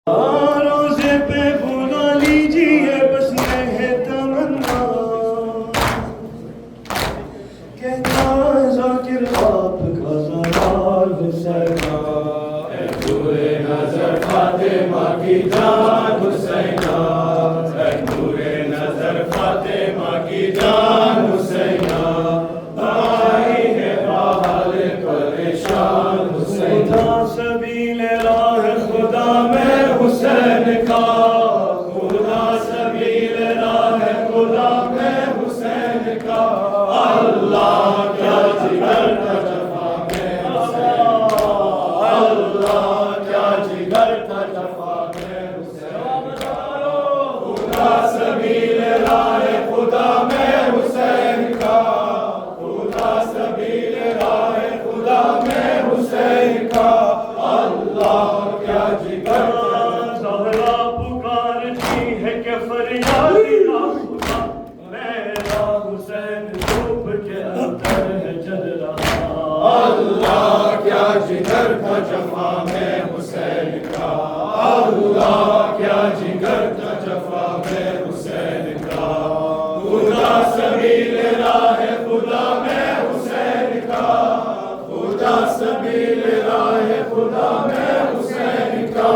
रोजे पे बुला लीजिए बस ये है तमन्ना कहता जाकिर आपका ज़लाल हुसैना नूरे नजर फातिमा की जान हुसैना, नूरे नजर फातिमा की जान हुसैना, भाई है बाहर परेशान हुसैना। खुदा सबील राह खुदा में हुसैन का खुदा सबील राह खुदा में हुसैन का, अल्लाह क्या जिगर का जफा में हुसैन का, अल्लाह क्या जिगर का जफा में हुसैन का। खुदा सबील राह खुदा में हुसैन का, खुदा सबील राह खुदा में हुसैन का, अल्लाह क्या जिगर ज़हरा पुकारती है कि फरियाद खुदा मेरा हुसैन डूब के अंदर है जल रहा। अल्लाह क्या जिगर का जफा में हुसैन का, अल्लाह क्या जिगर का जफा में हुसैन का। खुदा सबील राह खुदा में हुसैन का, खुदा सबील राह खुदा में हुसैन का,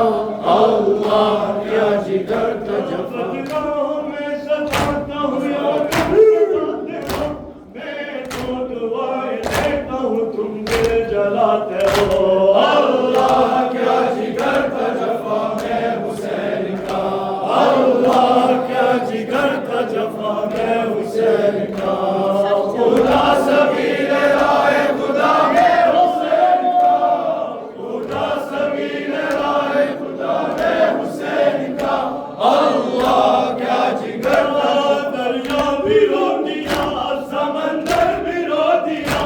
अल्लाह क्या जिगर का जफा। बदनाम में सताता हूँ या सताते हो, मैं तो दुआएं देता हूँ तुम दिल जलाते हो। अल्लाह क्या जिगर का जफा में हुसैन का, अल्लाह क्या जिगर का जफा में हुसैन का। खुदा सबील राह खुदा में हुसैन का, खुदा सबील राह खुदा में हुसैन का, अल्लाह क्या जिगर का। दरिया भी रो दिया समंदर भी रो दिया,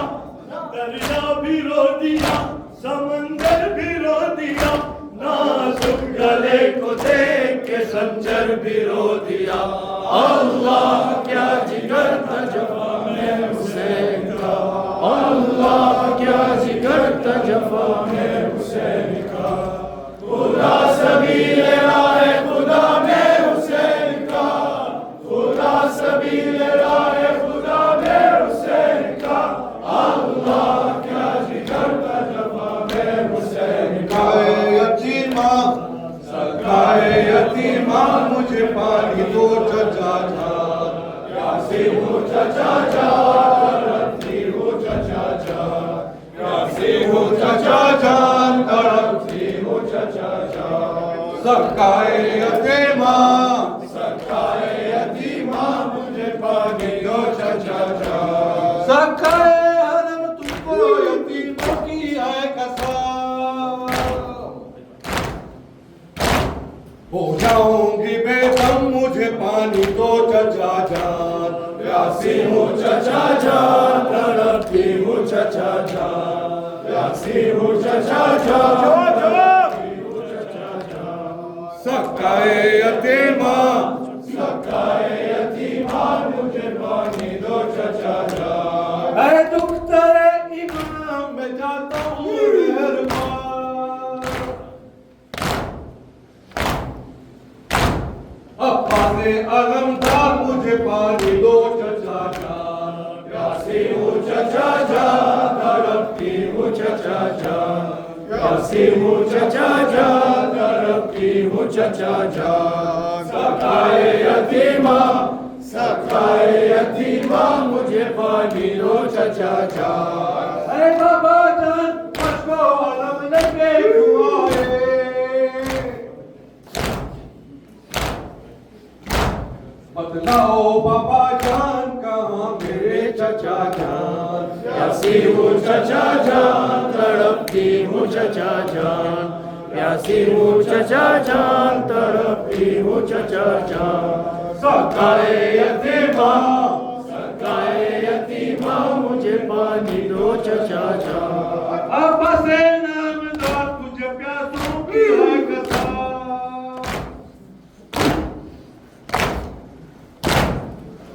दरिया भी रो दिया समंदर भी रो दिया, नाजुक गले को देख के खंजर भी रो दिया। अल्लाह क्या जिगर का जफा में हुसैन का, अल्लाह क्या जिगर का जफा में हुसैन का। खुदा सबील राह खुदा में हुसैन का, खुदा सबील राह खुदा में हुसैन का, अल्लाह क्या जिगर का जफा में हुसैन का। यतीमा सरकाए यतीमा मुझे पानी दो चचा जान, प्यासी हूँ चचा जान, तड़पती हूँ चचा जान, प्यासी हूँ चचा जान, तड़पती हूँ चचा जान। सरकाए यतीमा सरकाए यतीमा मुझे पानी दो चचा जान। सरकाए हरम तुमको यतीमों की है कसम, हो जाऊंगी बेदम मुझे पानी दो चचा जान, प्यासी हूँ चचा जान, तड़पती हूँ चचा जान, प्यासी हूँ चचा जान, तड़पती हूँ चचा जान। सरकाए यतीमा सरकाए यतीमा मुझे पानी दो चचा जान। है दुख तेरे इमाम में जाता हूँ मेहरबान, अब्बासे अलमदार मुझे पानी दो चचा जान, प्यासी हूँ चचा जान, तड़पती हूँ चचा जान, प्यासी हूँ चचा जान, तड़पती हूँ चचा जान। सरकाए यतीमा सरकाए यतीमा मुझे पानी दो चचा जान। अरे बाबा जान मुझको अलम लगे हुआए, बतलाओ बाबा जान कहाँ मेरे चचा जान, प्यासी हूँ चचा जान, तड़पती हूँ चचा जान, प्यासी हूँ चचा जान, तड़पती हूँ चचा जान। सरकाए यतीमा सरकाए यतीमा मुझे पानी दो चचा जान। अब्बासे नामदार तुझे प्यासों की है कसम,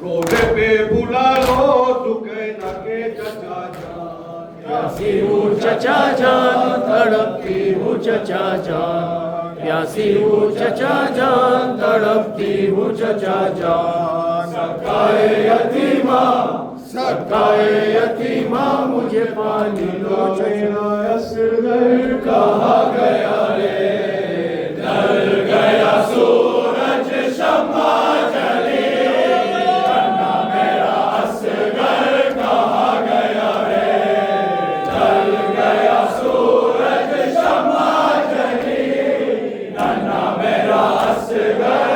रोजे पे बुला लो सुखे न के चचा जान, प्यासी हूँ चचा जान, तड़पती हूँ चचा जान, प्यासी हूँ चचा जान, तड़पती हूँ चचा जान। सकाए यतीमा मुझे पानी लो चचा। असगर कहाँ गया रे, ढल गया सूरज शम्मा जली, अन्ना मेरा असगर कहाँ गया रे, ढल गया सूरज शम्मा जली, अन्ना मेरा असगर।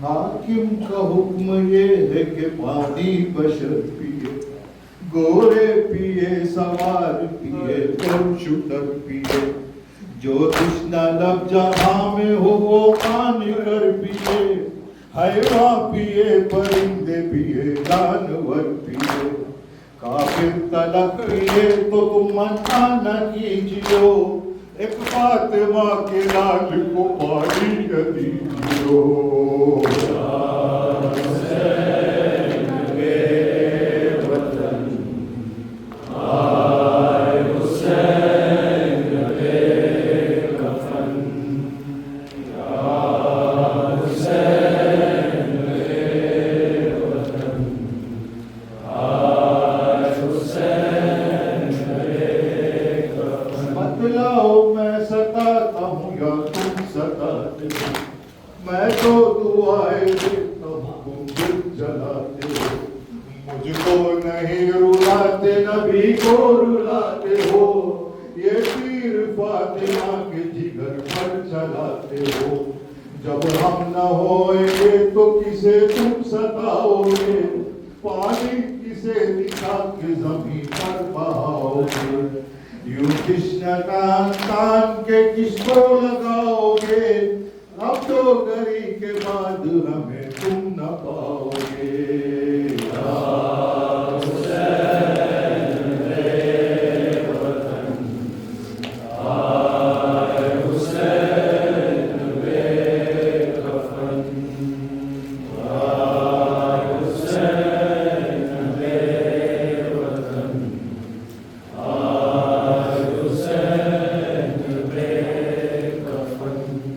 हाकिम का हुक्म ये है कि पानी बशर पिए, गोरे पिए, सवार पिए, और शुतर पिए। जो तृष्णा लब जहाँ में हो वो मान कर पिए, हैवान पिए, परिंदे पिए, जानवर पिए। काफिर तलक पिए तो तुम मना न कीजियो, एक फातिमा के लाल को पानी न दीजियो। बतलाओ मैं सताता हूँ या तुम सताते हो, मैं तो दुआएं देता हूँ तुम दिल जलाते हो। मुझको नहीं रुलाते नबी को रुलाते हो, ये तीर फातिमा के जिगर पर चलाते हो। जब हम न होएंगे तो किसे तुम सताओगे, पानी किसे दिखा के जमीन पर बहाओगे। यूं कृष्ण तान के किसको लगाओगे, अब तो गरी के बाद हमें तुम न पाओगे।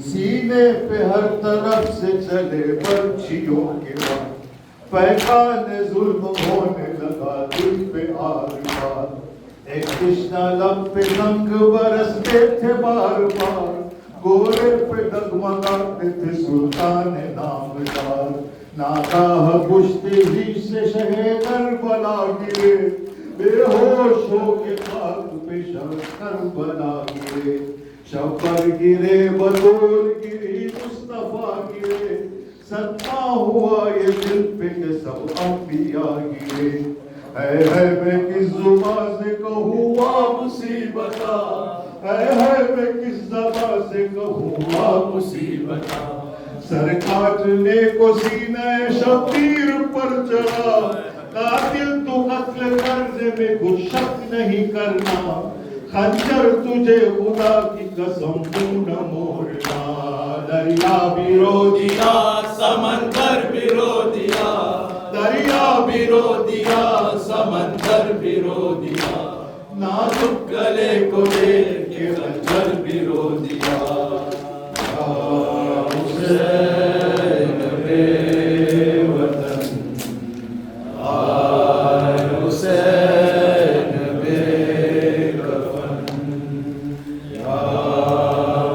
सीने पे हर तरफ से चले पर्चियों के बाद, पैखान जुल्म होने लगा दिल पे आर पार। एक कृष्णा लब पे रंग बरसते थे बार बार, गोरे पे डगमगाते थे सुल्तान नामदार। नागाह पुश्ती ही से शहे करबला गिरे, बेहोश होके खाक पे शव करबला गिरे। शव पर गिरे बतूल गिरी मुस्तफा गिरे, सत्ता हुआ ये दिल पे के सब अंबिया गिरे। है मैं किस जुबान से कहूँ आ मुसीबता, है मैं किस ज़बान से कहूँ आ मुसीबता। सर काटने को सीने शबीर पर चढ़ा, कातिल तो कत्ल करने में कुछ शक नहीं करना। खंजर तुझे खुदा की कसम तू न मोड़ना। दरिया विरोधिया समंदर विरोधिया, दरिया विरोधिया समंदर विरोधिया, नाजुक गले को देख के खंजर विरोधिया। हुसैन बेवतन, आए हुसैन बेकफन, या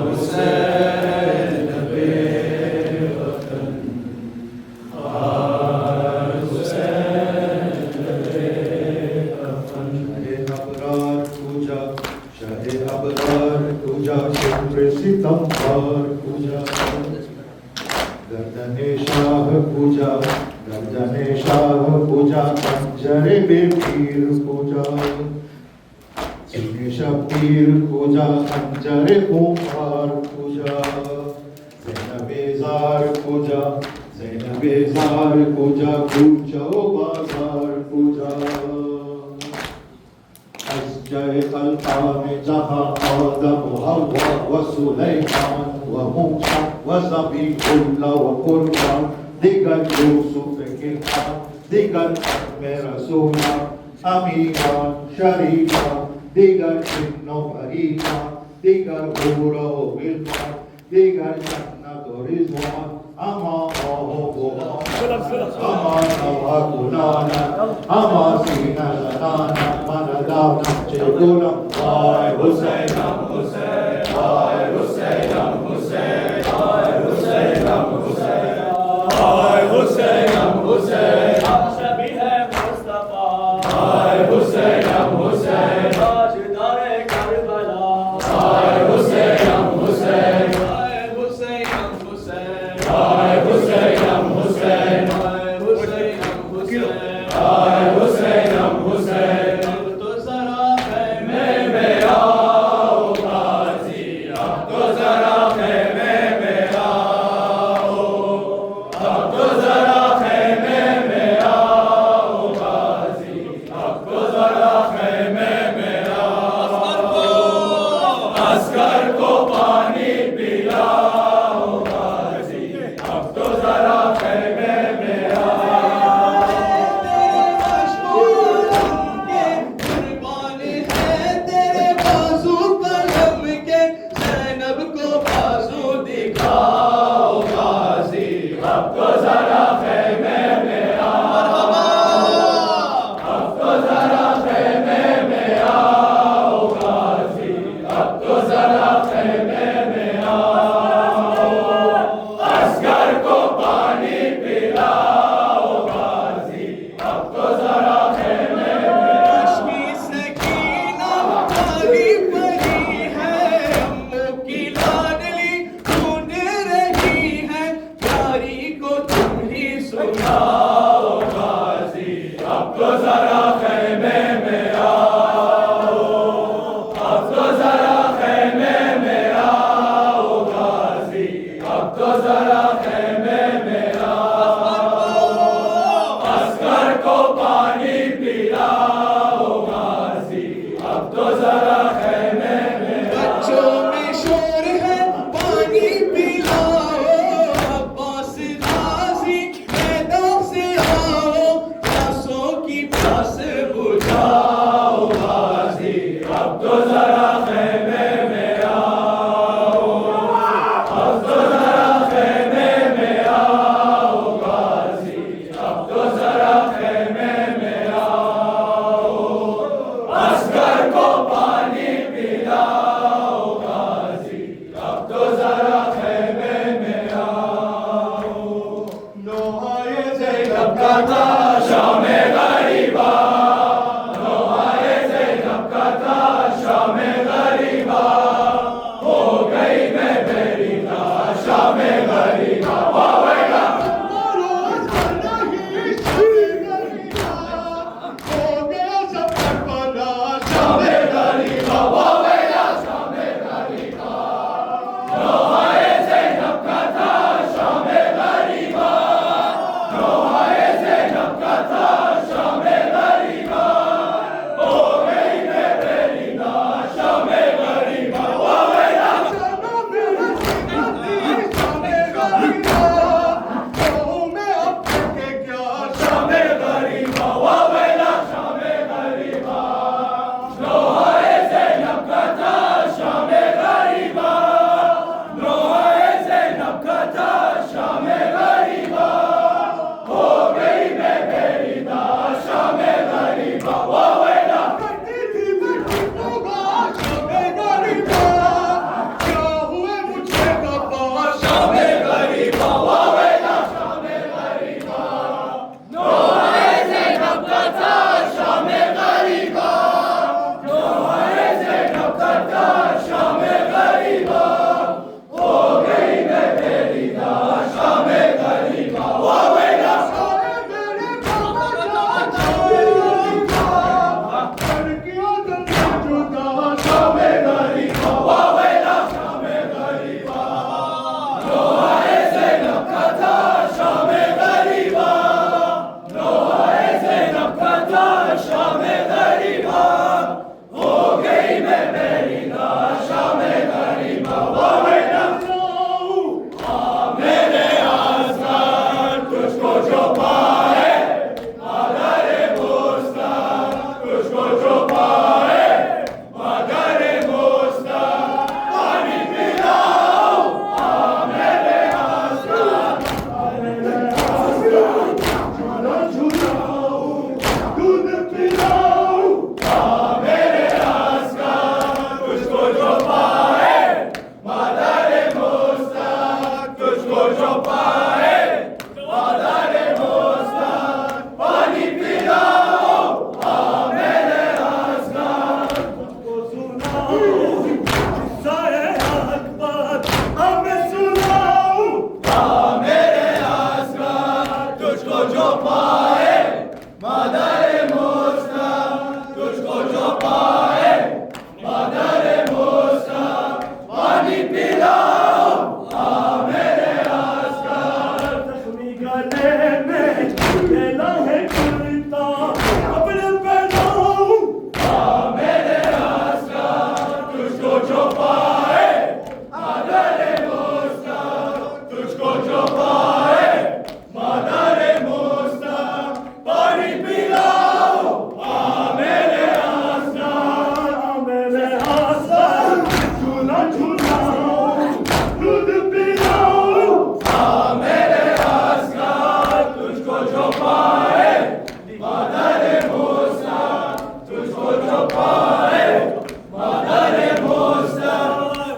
हुसैन बेवतन, आए हुसैन बेकफन। अबरार पूजा, शाहे अबरार पूजा, शुक्र सितम्बर पूजा। गर्दने शाह पूजा, गर्दने शाह पूजा, पंजरे में पीर पूजा। सीने शबीर पूजा, पंजरे कुंभार पूजा। ज़ैनबेज़ार पूजा, ज़ैनबेज़ार पूजा, पूजो बाजार पूजा। जय अल्फा में जहाँ आदम हवा व सुलैमान व मूसा व ज़बीहुल्लाह व कुर्बान, दिगर यूसुफ के खान, दिगर में रसूला अमीरान शरीफा, दिगर जिन्नो फरीका, दिगर हूरो बिलवान, दिगर जन्नत व Rizwan. ama oho ama navagunana ama sinalanana manadana cheguna ay Husaynam Husayn ay Husaynam Husayn ay Husaynam Husayn ay Husaynam Husayn सभी है मुस्तफा ay Husaynam Husayn ताजदारे करबला ay Husaynam Husayn आए Hussain Hussain ay Husaynam Husayn आए Hussain Hussain ay Husaynam Husayn अब तो जरा खैमे में आओ गाजी अब तो जरा खैमे में आओ अब तो जरा खैमे में आओ गाजी अब तो जरा खैमे में आओ अस्कर को पानी पिलाओ गाजी अब तो जरा खैमे में कुर्बान है तेरे बाजू कलम के ज़ैनब को बाजू दिखाओ गाजी अब तो जरा खैमे में आओ अब तो जरा खैमे में आओ गाजी अब तो जरा खैमे में आओ अस्कर को पानी पिलाओ गाजी अब तो जरा खैमे कश्मी सकीना वाली परी है अम्मू की लाडली ढूंढ रही है प्यारी को तुम ही सुनाओ गाजी अब तो जरा खैमे में आओ अब तो जरा खैमे में आओ गाजी अब तो जरा खैमे में आओ अस्कर को पानी पिलाओ गाजी अब तो जरा खैमे में बच्चों में शोर है पानी पिलाओ अब्बास गाजी मैदान से आओ प्यासों की प्यास बुझाओ गाजी अब तो जरा खैमे में आओ अब तो जरा खैमे में आओ गाजी अब तो जरा खैमे में आओ अस्कर को पानी पिलाओ गाजी अब तो जरा खैमे में आओ नोहाए ज़ैनब का था शामे गरीबा नोहाए ज़ैनब का था शामे गरीबा हो गई मैं मेरी था शामे गरीबा होएगा शामे गरीबा होएगा शामे गरीबा नोहाए ज़ैनब का था शामे गरीबा नोहाए ज़ैनब का था पाए मदर मुस्ता, तुझको जो पाए मदर मुस्ता, पानी पिलाओ मेरे अस्कर। जख्मी गले में लेला है कुर्ता, अपने पहनाओ मेरे अस्कर, तुझको जो पाए मदर मुस्ता, तुझको जो पाए मदर मुस्ता, पानी पिलाओ मेरे अस्कर। मेरे आसपास झूला झूलाओ, दूध पिलाओ मेरे अस्कर, तुझको जो पाए मदर मुस्ता, तुझको जो पाए मदर मुस्ता,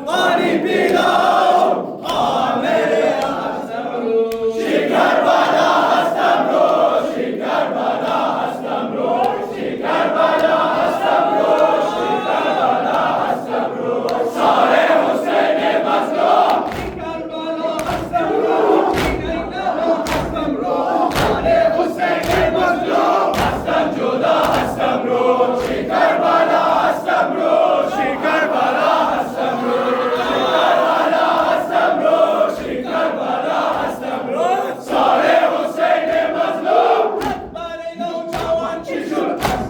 पानी पिलाओ मेरे अस्कर। शिखर बना हस्तम्रो, शिखर बना हस्तम्रो, शिखर बना हस्तम्रो, शिखर बना हस्तम्रो, सारे हुसैन मज़लूम। शिखर बना हस्तम्रो, सारे हुसैन मज़लूम, हस्तम जुदा हस्तम्रो, शिखर बना हस्तम्रो, शिखर बना हस्तम्रो, शिखर बना हस्तम्रो, शिखर बना हस्तम्रो, सारे हुसैन मज़लूम। सारे नौजवान शिशुर,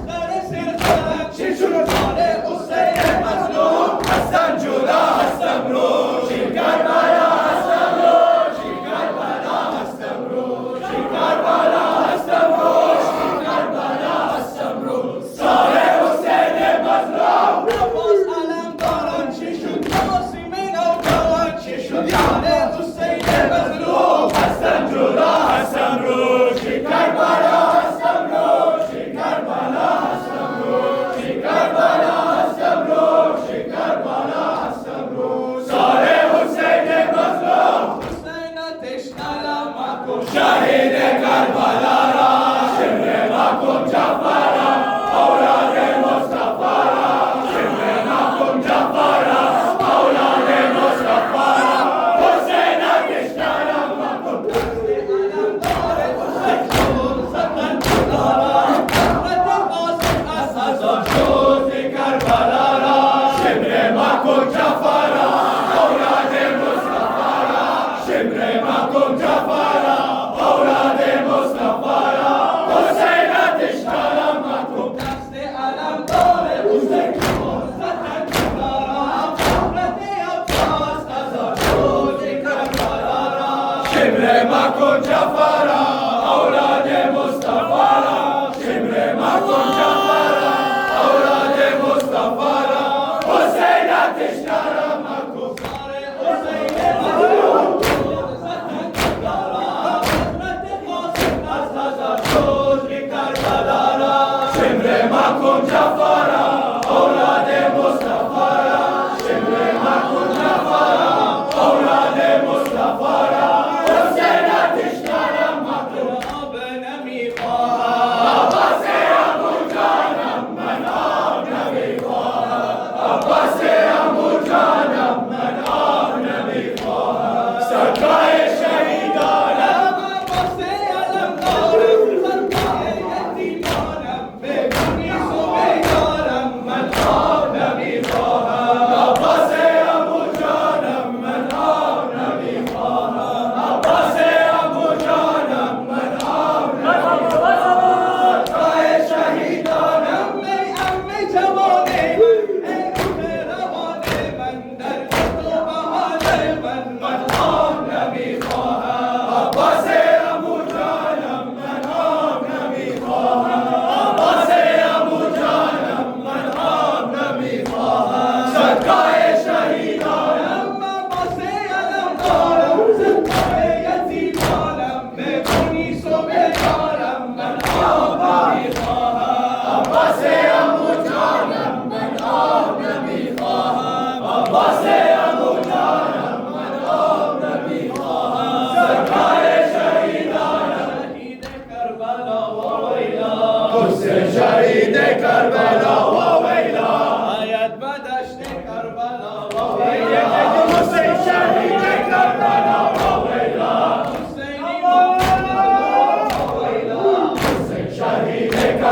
सारे सिरसार शिशुर, सारे हुसैन मज़लूम, हस्तम जुदा हस्तम्रो, शिखर बना हस्तम्रो, शिखर बना हस्तम्रो, शिखर बना हस्तम्रो, शिखर बना हस्तम्रो, सारे हुसैन मज़लूम। नवाज़ अलम दारान शिशुर, नवाज़ी नौजवान शिशुर, सारे हुसैन मज़लूम, हस्तम जुदा हस्तम्रो, शिखर बना हस्तम्रो, शिखर बना हस्तम्रो, शिखर बना हस्तम्रो, शिखर बना हस्तम्रो, सारे हुसैन मज़लूम। हुसैन तेश्नाला माकुम शहीद करबला रा, शिम्रे माकुम जफरा, औलाद मुस्तफा रा, शिम्रे माकुम जफरा, औलाद मुस्तफा रा, हुसैन तेश्नाला माकुम जफरा, औलाद मुस्तफा रा, शिम्रे माकुम जफरा, औलाद मुस्तफा रा, हुसैन तेश्नाला माकुम, सारे हुसैन मज़लूम, शिम्रे माकुम जफरा, औलाद मुस्तफा रा, शिम्रे माकुम जफरा, औलाद मुस्तफा रा, हुसैन तेश्नाला माकुम। अब नमी ख्वाहा, अब्बास अबू जानम मन अब नमी ख्वाहा, अब्बास अबू जानम मन अब नमी ख्वाहा, सरकाए शहीदानम, अब्बास अलमदारम, सरकाए यतीमानम, बेगुनी सुबेदारम मन अब नमी ख्वाहा, अब्बास अबू जानम मन अब नमी ख्वाहा, अब्बास अबू जानम मन अब नमी ख्वाहा, सरकाए शहीदानम, मेरी अम्मी जवाने मन, ए उठे रवाने मन, दर्द तो बहाने मन, मन अब नमी ख्वाहा, अब्बास अबू जानम मन अब नमी ख्वाहा, अब्बास अबू जानम मन अब नमी ख्वाहा, सरकाए शहीदानम, अब्बास अलमदारम, सरकाए यतीमानम, बेगुनी सुबेदारम मन अब नमी ख्वाहा, अब्बास अबू जानम मन अब नमी ख्वाहा, अब्बास अबू जानम मन अब नमी ख्वाहा, सरकाए शहीदानम, शहीद करबला व वैला, हुसैन शहीद करबला व वैला, आयत बदश्त करबला व वैला, हुसैन शहीद करबला व वैला, हुसैनी व वैला,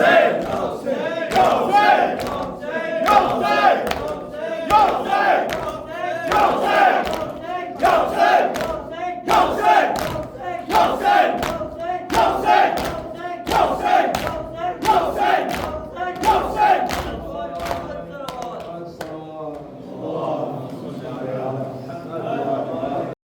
Say